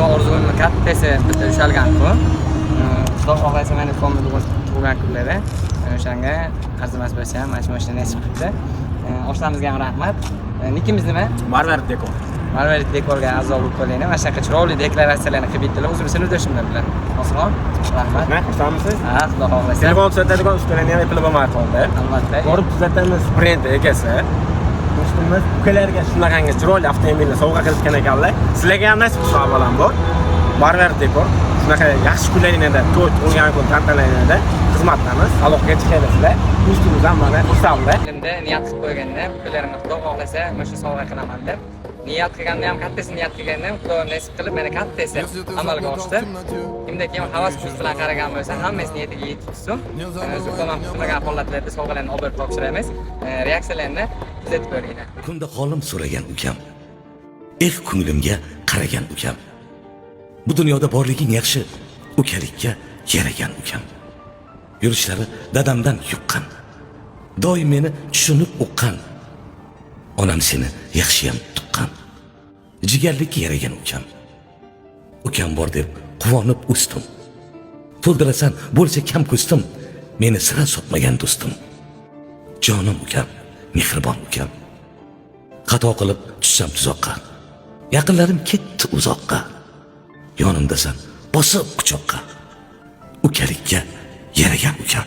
Xudo orzumni kattasi bitta ushalgan-ku. Xudo xohlasa meni komil tug'ilgan kunlari. O'shanga arzimas bo'lsa ham mana shu mashina nasib qildi. Oshlamizga ham rahmat. Nikimiz nima? Marvarid dekor. Marvarid dekorga a'zo bo'lib qoling. Mana shunaqa chiroyli deklaratsiyalarni qilib bitdilar. O'zim sinfdoshimlar bilan. Osmon, rahmat. Xursandmisiz? Ha, Xudo xohlasa. Telefon tuzatadigan ustalarni ham puli bo'lmay qoldi. Albatta. Borib tuzatamiz brend egasi. Do'stimiz ukalarga shunaqangi chiroyli avtomobilni sovg'a qilishgan ekanlar. Sizlarga ham nasib qilsa avvalambor. Marvarid dekor. Shunaqa yaxshi kunlaringizda, to'y tug'ilgan kun tantanalarida xizmatdamiz. Aloqaga chiqasizlar. Ustimizda mana xursandlar. Endi niyat qilib qo'yganda, ukalarni Xudo xohlasa mana shu sovg'a qilaman deb. Niyat qilganda ham kattasi niyat qilganda ham Xudo nasib qilib meni kattasi amalga oshdi. Kimda kim havas kuch bilan qaragan bo'lsa, hammasi niyatiga yetishsin. Zulqo'man qilmagan holatlarda sovg'alarni olib berib topshiramiz. Reaksiyalarni kuzatib ko'ringlar. Kunda holim so'ragan ukam. Ko'nglimga qaragan ukam. Bu dunyoda borliging yaxshi, ukalikka yaragan ukam. Yurishlari dadamdan yuqqan. Doim meni tushunib o'qqan. Onam seni yaxshiyam tuqqan. Jigarlikka yaragan ukam. Ukam bor deb quvonib o'sdim. To'ldirasan bo'lsa kam ko'stim. Meni sira sotmagan do'stim. Jonim ukam, mehribon ukam. Xato qilib tushsam tuzoqqa. Yaqinlarim ketdi uzoqqa. Yonimdasan, bosib quchoqqa. Ukalikka yaragan ukam.